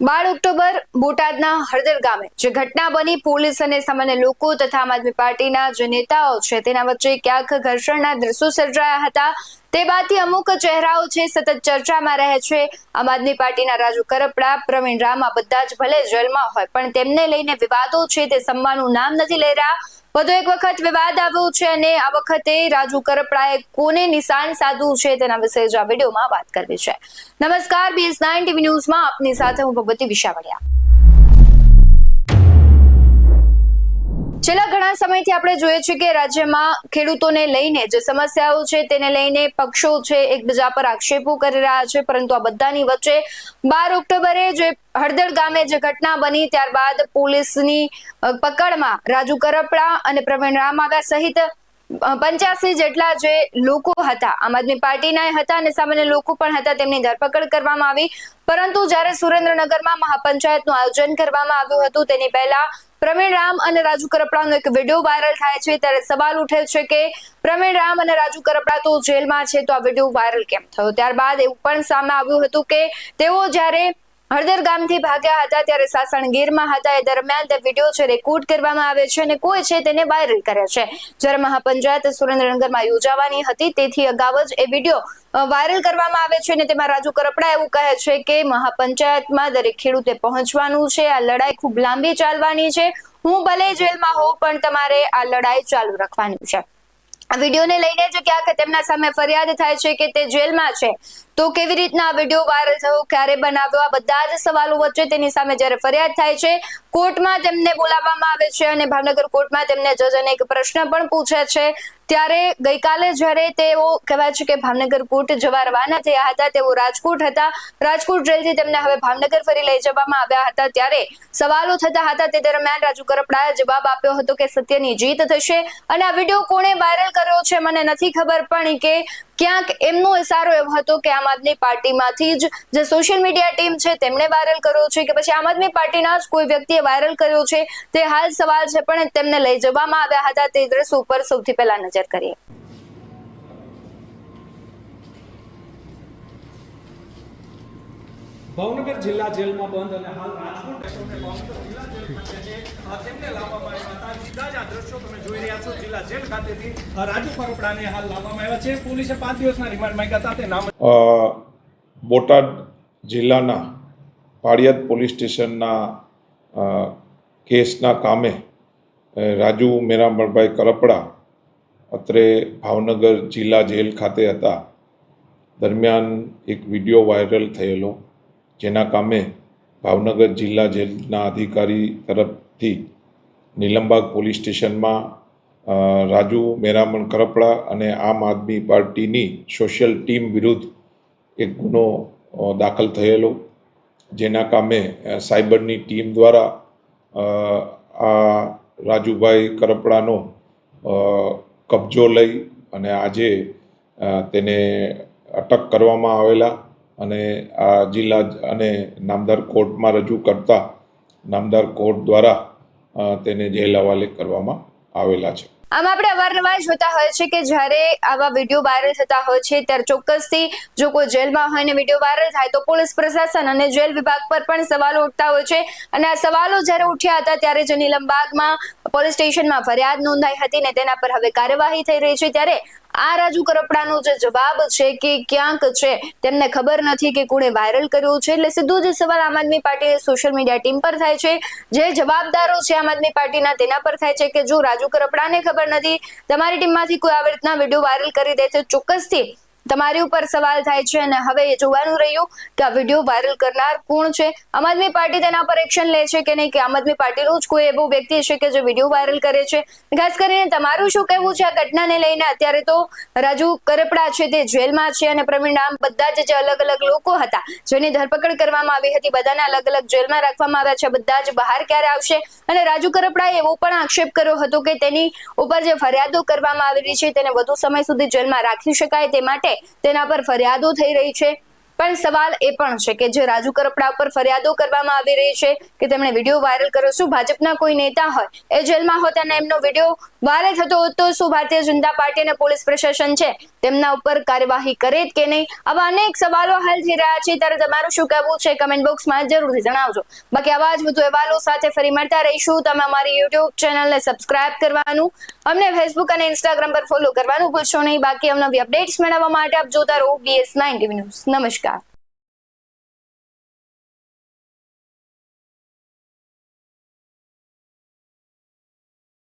12 October બોટાદના હળદર ગામે જે ઘટના બની, પોલીસ અને સામાન્ય લોકો તથા આમ આદમી પાર્ટીના જે નેતાઓ છે તેના વચ્ચે ક્યાંક ઘર્ષણના દ્રશ્યો સર્જાયા હતા। તે બાદથી અમુક ચહેરાઓ છે સતત ચર્ચામાં રહે છે। આમ આદમી પાર્ટીના રાજુ કરપડા, પ્રવીણ રામા બધા જ ભલે જેલમાં હોય પણ તેમને લઈને વિવાદો છે તે શમવાનું નામ નથી લઈ રહ્યા। વધુ એક વખત વિવાદ આવ્યો છે અને આ વખતે રાજુ કરપડાએ કોને નિશાન સાધ્યું છે તેના વિશે જ આ વિડીયોમાં વાત કરવી છે। નમસ્કાર, BS9 ટીવી ન્યૂઝમાં આપની સાથે હું ભગવતી વિશાવડિયા। છેલ્લા ઘણા સમયથી આપણે જોઈએ છીએ કે રાજ્યમાં ખેડૂતોને લઈને જે સમસ્યાઓ છે તેને લઈને પક્ષો છે એકબીજા પર આક્ષેપો કરી રહ્યા છે, પરંતુ આ બધાની વચ્ચે 12 ઓક્ટોબરે જે હળદર ગામે જે ઘટના બની ત્યારબાદ પોલીસની પકડમાં રાજુ કરપડા અને પ્રવીણ રામ આવ્યા સહિત 85 જેટલા જે લોકો હતા, આમ આદમી પાર્ટીના હતા અને સામાન્ય લોકો પણ હતા, તેમની ધરપકડ કરવામાં આવી। પરંતુ જ્યારે સુરેન્દ્રનગરમાં મહાપંચાયતનું આયોજન કરવામાં આવ્યું હતું તેની પહેલા પ્રવીણ રામ અને રાજુ કરપડાનો એક વિડીયો વાયરલ થાય છે, ત્યારે સવાલ ઉઠે છે કે પ્રવીણ રામ અને રાજુ કરપડા તો જેલમાં છે તો આ વિડીયો વાયરલ કેમ થયો। ત્યારબાદ એવું પણ સામે આવ્યું હતું કે તેઓ જ્યારે હળદર ગામથી ભાગ્યા હતા ત્યારે સાસણગીરમાં હતા, એ દરમિયાન તે વિડીયો છે રેકોર્ડ કરવામાં આવે છે અને કોઈ છે તેને વાયરલ કરે છે। જ્યારે મહાપંચાયત સુરેન્દ્રનગરમાં યોજાવાની હતી તેથી અગાઉ જ એ વિડીયો વાયરલ કરવામાં આવે છે અને તેમાં રાજુ કરપડા એવું કહે છે કે મહાપંચાયતમાં દરેક ખેડૂતે પહોંચવાનું છે, આ લડાઈ ખૂબ લાંબી ચાલવાની છે, હું ભલે જેલમાં હોઉં પણ તમારે આ લડાઈ ચાલુ રાખવાની છે। આ વિડીયોને લઈને જ ક્યાંક તેમના સામે ફરિયાદ થાય છે કે તે જેલમાં છે, તો કેવી રીતના આ વિડીયો વાયરલ થયો, ક્યારે બનાવ્યો, આ બધા જ સવાલો વચ્ચે તેની સામે જ્યારે ફરિયાદ થાય છે, કોર્ટમાં તેમને બોલાવવામાં આવે છે અને ભાવનગર કોર્ટમાં તેમને જજ અનેક પ્રશ્ન પણ પૂછે છે। ત્યારે ગઈકાલે જ્યારે તેઓ કહેવાય છે કે ભાવનગર કોર્ટ જવા રવાના થયા હતા, તેઓ રાજકોટ હતા, રાજકોટ જેલથી તેમને હવે ભાવનગર ફરી લઈ જવામાં આવ્યા હતા। ત્યારે સવાલો થતા હતા તે દરમિયાન રાજુ કરપડાએ જવાબ આપ્યો હતો કે સત્યની જીત થશે અને આ વિડીયો કોણે વાયરલ કર્યો છે મને નથી ખબર, પણ કે ક્યાંક એમનો ઇશારો એવો હતો કે આમ આદમી પાર્ટીમાંથી જ જે સોશિયલ મીડિયા ટીમ છે તેમણે વાયરલ કર્યો છે કે પછી આમ આદમી પાર્ટીના જ કોઈ વ્યક્તિએ વાયરલ કર્યો છે, તે હાલ સવાલ છે, પણ તેમને લઈ જવામાં આવ્યા હતા। તે દ્રશ્ય ઉપર સૌથી પહેલા નજર કરીએ। ભાવનગર જિલ્લા જેલમાં બંધ અને હાલ રાજકોટ જિલ્લા જેલમાં તેમને લાવવામાં આવ્યા હતા। સીધા જ આ દ્રશ્યો તમે જોઈ રહ્યા છો, જિલ્લા જેલ ખાતેથી રાજુ કરપડાને હાલ લાવવામાં આવ્યા છે। પોલીસે 5 દિવસના રિમાન્ડ માંગ્યા હતા। તે નામ બોટાદ જિલ્લાના પાળિયાદ પોલીસ સ્ટેશનના કેસના કામે રાજુ મેરામણભાઈ કરપડા અત્રે ભાવનગર જિલ્લા જેલ ખાતે હતા। દરમિયાન એક વિડીયો વાયરલ થયેલો, જેના કામે ભાવનગર જિલ્લા જેલના અધિકારી તરફથી નીલમબાગ પોલીસ સ્ટેશનમાં રાજુ મેરામણ કરપડા અને આમ આદમી પાર્ટીની સોશિયલ ટીમ વિરુદ્ધ એક ગુનો દાખલ થયેલો, જેના કામે સાયબરની ટીમ દ્વારા આ રાજુભાઈ કરપડાનો કબજો લઈ અને આજે તેને અટક કરવામાં આવેલા અને આ જિલ્લા અને નામદાર કોર્ટમાં રજૂ કરતા નામદાર કોર્ટ દ્વારા તેને જેલ હવાલે કરવામાં આવેલા છે। આમ આપણે અવારનવાર જોતા હોય છે કે જ્યારે આવા વિડીયો વાયરલ થતા હોય છે ત્યારે ચોક્કસથી જો કોઈ જેલમાં હોય ને વિડીયો વાયરલ થાય તો પોલીસ પ્રશાસન અને જેલ વિભાગ પર પણ સવાલો ઉઠતા હોય છે અને આ સવાલો જ્યારે ઉઠ્યા હતા ત્યારે જે નીલમબાગમાં પોલીસ સ્ટેશનમાં ફરિયાદ નોંધાઈ હતી ને તેના પર હવે કાર્યવાહી થઈ રહી છે, ત્યારે આ રાજુ કરપડાનો જે જવાબ છે કે ક્યાંક છે તેમને ખબર નથી કે કોણે વાયરલ કર્યો છે, એટલે સીધો જ સવાલ આમ આદમી પાર્ટી સોશિયલ મીડિયા ટીમ પર થાય છે, જે જવાબદારો છે આમ આદમી પાર્ટીના તેના પર થાય છે કે જો રાજુ કરપડાને ખબર નથી, તમારી ટીમમાંથી કોઈ આવી રીતના વિડીયો વાયરલ કરી દે છે, ચોક્કસથી તમારી ઉપર સવાલ થાય છે અને હવે એ જોવાનું રહ્યું કે આ વિડીયો વાયરલ કરનાર કોણ છે। આમ આદમી પાર્ટી તેના પર એક્શન લે છે કે નહીં, કે આમ આદમી પાર્ટીનો જ કોઈ એવો વ્યક્તિ છે કે જે વિડીયો વાયરલ કરે છે। ખાસ કરીને તમારું શું કહેવું છે આ ઘટનાને લઈને? અત્યારે તો રાજુ કરપડા છે તે જેલમાં છે અને પ્રવીણ રામ બધા જ જે અલગ અલગ લોકો હતા જેની ધરપકડ કરવામાં આવી હતી, બધાને અલગ અલગ જેલમાં રાખવામાં આવ્યા છે, બધા જ બહાર ક્યારે આવશે? અને રાજુ કરપડાએ એવો પણ આક્ષેપ કર્યો હતો કે તેની ઉપર જે ફરિયાદો કરવામાં આવેલી છે તેને વધુ સમય સુધી જેલમાં રાખી શકાય તે માટે તેના પર ફરિયાદો થઈ રહી છે। પણ સવાલ એ પણ છે કે જે રાજુ કરપડા ઉપર ફરિયાદો કરવામાં આવી રહી છે કે તેમણે વિડીયો વાયરલ કર્યો, શું ભાજપના કોઈ નેતા હોય એ જેલમાં હોત અને એમનો વિડીયો વાયરલ થતો હોત તો શું ભારતીય જનતા પાર્ટી અને પોલીસ પ્રશાસન છે તેમના ઉપર કાર્યવાહી કરે કે નહીં? આવા અનેક સવાલો હાલ થઈ રહ્યા છે. ત્યારે તમારું શું કહેવું છે કમેન્ટ બોક્સમાં જરૂરથી જણાવજો. બાકી આવા જ વધુ અહેવાલો સાથે ફરી મળતા રહીશું. તમે અમારી યુટ્યુબ ચેનલને સબસ્ક્રાઇબ કરવાનું, અમને ફેસબુક અને ઇન્સ્ટાગ્રામ પર ફોલો કરવાનું ભૂલશો નહીં. બાકી અવનવી અપડેટ્સ મેળવવા માટે આપ જોતા રહો BS9 TV ન્યૂઝ. નમસ્કાર.